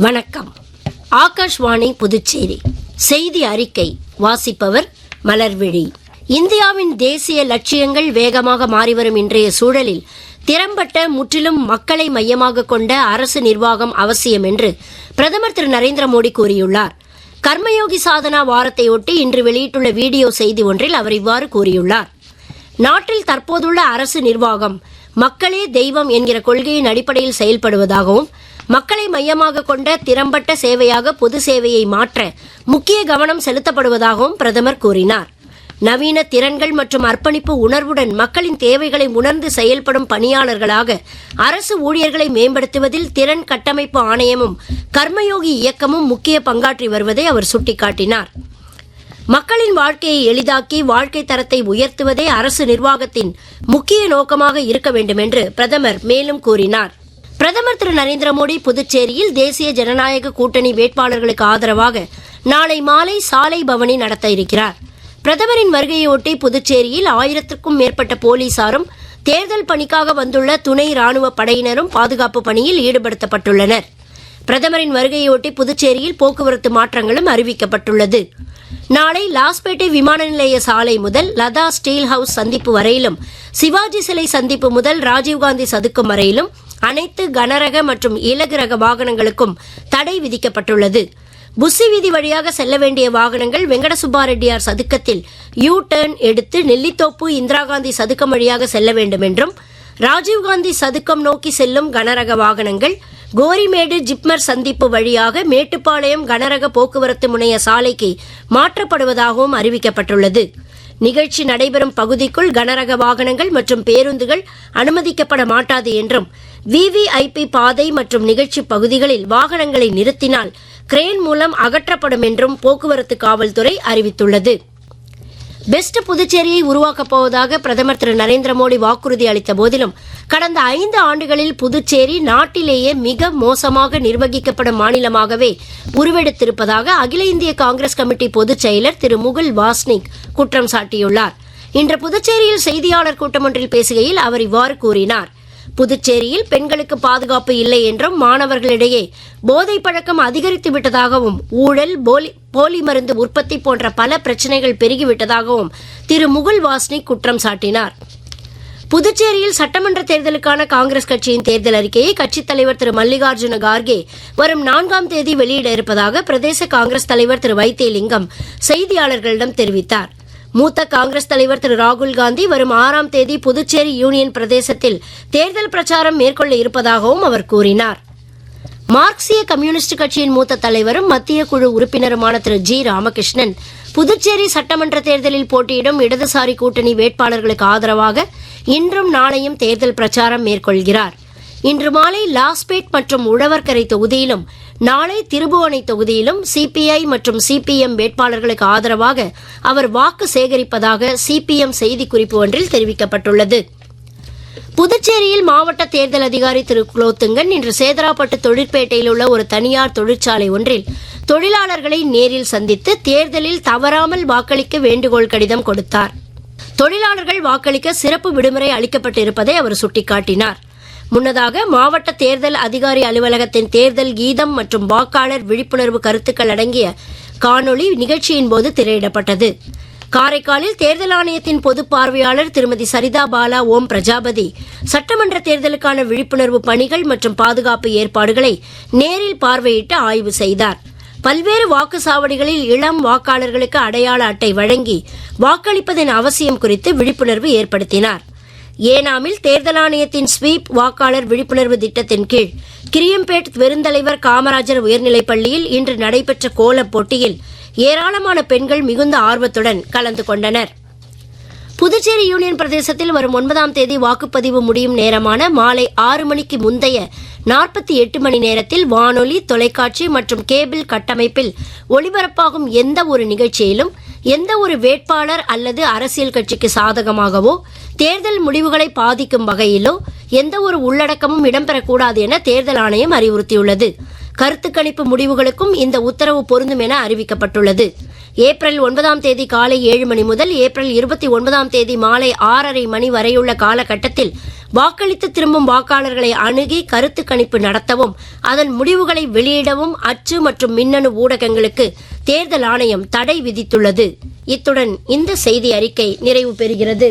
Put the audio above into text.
வணக்கம். ஆகாஷ்வாணி புதுச்சேரி செய்தி அறிக்கை வாசிப்பவர் மலர்விழி. இந்தியாவின் தேசிய லட்சியங்கள் வேகமாக மாறிவரும் இன்றைய சூழலில் திறம்பட்ட முற்றிலும் மக்களை மையமாக கொண்ட அரசு நிர்வாகம் அவசியம் என்று பிரதமர் திரு நரேந்திர மோடி கூறியுள்ளார். கர்மயோகி சாதனா வாரத்தையொட்டி இன்று வெளியிட்டுள்ள வீடியோ செய்தி ஒன்றில் அவர் இவ்வாறு கூறியுள்ளார். நாட்டில் தற்போதுள்ள அரசு நிர்வாகம் மக்களே தெய்வம் என்கிற கொள்கையின் அடிப்படையில் செயல்படுவதாகவும் மக்களை மையமாக கொண்ட திறம்பட்ட சேவையாக பொது சேவையை மாற்ற முக்கிய கவனம் செலுத்தப்படுவதாகவும் பிரதமர் கூறினார். நவீன திறன்கள் மற்றும் அர்ப்பணிப்பு உணர்வுடன் மக்களின் தேவைகளை உணர்ந்து செயல்படும் பணியாளர்களாக அரசு ஊழியர்களை மேம்படுத்துவதில் திறன் கட்டமைப்பு ஆணையமும் கர்மயோகி இயக்கமும் முக்கிய பங்காற்றி வருவதை அவர் சுட்டிக்காட்டினார். மக்களின் வாழ்க்கையை எளிதாக்கி வாழ்க்கை தரத்தை உயர்த்துவதே அரசு நிர்வாகத்தின் முக்கிய நோக்கமாக இருக்க வேண்டும் என்று பிரதமர் மேலும் கூறினார். பிரதமர் திரு நரேந்திர மோடி புதுச்சேரியில் தேசிய ஜனநாயக கூட்டணி வேட்பாளர்களுக்கு ஆதரவாக நாளை மாலை சாலை பவனி நடத்த இருக்கிறார். பிரதமரின் வருகையொட்டி புதுச்சேரியில் 1000க்கும் மேற்பட்ட போலீசாரும் தேர்தல் பணிக்காக வந்துள்ள துணை ராணுவ படையினரும் பாதுகாப்பு பணியில் ஈடுபடுத்தப்பட்டுள்ளனர். பிரதமரின் வருகையொட்டி புதுச்சேரியில் போக்குவரத்து மாற்றங்களும் அறிவிக்கப்பட்டுள்ளது. நாளை லாஸ்பேட்டை விமான நிலைய சாலை முதல் லதா ஸ்டீல் ஹவுஸ் சந்திப்பு வரையிலும், சிவாஜி சிலை சந்திப்பு முதல் ராஜீவ்காந்தி சதுக்கம் வரையிலும் அனைத்து கனரக மற்றும் இலகு ரக வாகனங்களுக்கும் தடை விதிக்கப்பட்டுள்ளது. புஸ்ஸி வீதி வழியாக செல்ல வேண்டிய வாகனங்கள் வெங்கடசுப்பாரெட்டியார் சதுக்கத்தில் யூ டர்ன் எடுத்து நெல்லித்தோப்பு இந்திரா காந்தி சதுக்கம் வழியாக செல்ல வேண்டும் என்றும், ராஜீவ்காந்தி சதுக்கம் நோக்கி செல்லும் கனரக வாகனங்கள் கோரிமேடு ஜிப்மர் சந்திப்பு வழியாக மேட்டுப்பாளையம் கனரக போக்குவரத்து முனைய சாலைக்கு மாற்றப்படுவதாகவும் அறிவிக்கப்பட்டுள்ளது. நிகழ்ச்சி நடைபெறும் பகுதிக்குள் கனரக வாகனங்கள் மற்றும் பேருந்துகள் அனுமதிக்கப்பட மாட்டாது என்றும், விவிஐபி பாதை மற்றும் நிகழ்ச்சி பகுதிகளில் வாகனங்களை நிறுத்தினால் கிரேன் மூலம் அகற்றப்படும் என்றும் போக்குவரத்து காவல்துறை அறிவித்துள்ளது. பெஸ்ட் புதுச்சேரியை உருவாக்கப் போவதாக பிரதமர் திரு நரேந்திர மோடி வாக்குறுதி அளித்த போதிலும் கடந்த 5 ஆண்டுகளில் புதுச்சேரி நாட்டிலேயே மிக மோசமாக நிர்வகிக்கப்படும் மாநிலமாகவே உருவெடுத்திருப்பதாக அகில இந்திய காங்கிரஸ் கமிட்டி பொதுச் செயலர் திரு முகுல் வாஸ்னிக் குற்றம் சாட்டியுள்ளார். இன்று புதுச்சேரியில் செய்தியாளர் கூட்டம் ஒன்றில் பேசுகையில் அவர் இவ்வாறு கூறினார். புதுச்சேரியில் பெண்களுக்கு பாதுகாப்பு இல்லை என்றும், மாணவர்களிடையே போதை பழக்கம் அதிகரித்து விட்டதாகவும், ஊழல், போலி மருந்து உற்பத்தி போன்ற பல பிரச்சனைகள் பெருகிவிட்டதாகவும் திரு முகுல் வாஸ்னிக் குற்றம் சாட்டினார். புதுச்சேரியில் சட்டமன்ற தேர்தலுக்கான காங்கிரஸ் கட்சியின் தேர்தல் அறிக்கையை கட்சித் தலைவர் திரு மல்லிகார்ஜுன கார்கே வரும் 4ஆம் தேதி வெளியிட இருப்பதாக பிரதேச காங்கிரஸ் தலைவர் திரு வைத்திலிங்கம் செய்தியாளர்களிடம் தெரிவித்தார். மூத்த காங்கிரஸ் தலைவர் திரு ராகுல் காந்தி வரும் 6ஆம் தேதி புதுச்சேரி யூனியன் பிரதேசத்தில் தேர்தல் பிரச்சாரம் மேற்கொள்ள இருப்பதாகவும் அவர் கூறினார். மார்க்சிய கம்யூனிஸ்ட் கட்சியின் மூத்த தலைவரும் மத்திய குழு உறுப்பினருமான திரு ஜி ராமகிருஷ்ணன் புதுச்சேரி சட்டமன்ற தேர்தலில் போட்டியிடும் இடதுசாரி கூட்டணி வேட்பாளர்களுக்கு ஆதரவாக இன்றும் நாளையும் தேர்தல் பிரச்சாரம் மேற்கொள்கிறார். இன்று மாலை லாஸ்பேட் மற்றும் உழவர்கரை தொகுதியிலும், நாளை திருபுவனை தொகுதியிலும் சிபிஐ மற்றும் சிபிஎம் வேட்பாளர்களுக்கு ஆதரவாக அவர் வாக்கு சேகரிப்பதாக சிபிஎம் செய்திக்குறிப்பு ஒன்றில் தெரிவிக்கப்பட்டுள்ளது. புதுச்சேரியில் மாவட்ட தேர்தல் அதிகாரி திரு குலோத்துங்கன் இன்று சேதராப்பட்டு தொழிற்பேட்டையில் உள்ள ஒரு தனியார் தொழிற்சாலை ஒன்றில் தொழிலாளர்களை நேரில் சந்தித்து தேர்தலில் தவறாமல் வாக்களிக்க வேண்டுகோள் கடிதம் கொடுத்தார். தொழிலாளர்கள் வாக்களிக்க சிறப்பு விடுமுறை அளிக்கப்பட்டிருப்பதை அவர் சுட்டிக்காட்டினார். முன்னதாக மாவட்ட தேர்தல் அதிகாரி அலுவலகத்தின் தேர்தல் கீதம் மற்றும் வாக்காளர் விழிப்புணர்வு கருத்துக்கள் அடங்கிய காணொளி நிகழ்ச்சியின் போது திரையிடப்பட்டது. காரைக்காலில் தேர்தல் ஆணையத்தின் பொது பார்வையாளர் திருமதி சரிதா பாலா ஓம் பிரஜாபதி சட்டமன்ற தேர்தலுக்கான விழிப்புணர்வு பணிகள் மற்றும் பாதுகாப்பு ஏற்பாடுகளை நேரில் பார்வையிட்டு ஆய்வு செய்தார். பல்வேறு வாக்குச்சாவடிகளில் இளம் வாக்காளர்களுக்கு அடையாள அட்டை வழங்கி வாக்களிப்பதன் அவசியம் குறித்து விழிப்புணர்வு ஏற்படுத்தினார். ஏனாமில் தேர்தல் ஆணையத்தின் ஸ்வீப் வாக்காளர் விழிப்புணர்வு திட்டத்தின் கீழ் கிரியம்பேட் பெருந்தலைவர் காமராஜர் உயர்நிலைப் பள்ளியில் இன்று நடைபெற்ற கோலப் போட்டியில் ஏராளமான பெண்கள் மிகுந்த ஆர்வத்துடன் கலந்து கொண்டனர். புதுச்சேரி யூனியன் பிரதேசத்தில் வரும் 9ஆம் தேதி வாக்குப்பதிவு முடியும் நேரமான மாலை 6 மணிக்கு முந்தைய 48 மணி நேரத்தில் வானொலி, தொலைக்காட்சி மற்றும் கேபிள் கட்டமைப்பில் ஒளிபரப்பாகும் எந்த ஒரு நிகழ்ச்சியிலும் எந்த ஒரு வேட்பாளர் அல்லது அரசியல் கட்சிக்கு சாதகமாகவோ தேர்தல் முடிவுகளை பாதிக்கும் வகையிலோ எந்த ஒரு உள்ளடக்கமும் இடம்பெறக்கூடாது என தேர்தல் ஆணையம் அறிவுறுத்தியுள்ளது. கருத்து கணிப்பு முடிவுகளுக்கும் இந்த உத்தரவு பொருந்தும் என அறிவிக்கப்பட்டுள்ளது. ஏப்ரல் 9ஆம் தேதி காலை 7 மணி முதல் ஏப்ரல் 29ஆம் தேதி மாலை 6:30 மணி வரையுள்ள காலகட்டத்தில் வாக்களித்து திரும்பும் வாக்காளர்களை அணுகி கருத்து கணிப்பு நடத்தவும் அதன் முடிவுகளை வெளியிடவும் அச்சு மற்றும் மின்னணு ஊடகங்களுக்கு தேர்தல் ஆணையம் தடை விதித்துள்ளது. இத்துடன் இந்த செய்தி அறிக்கை நிறைவு பெறுகிறது.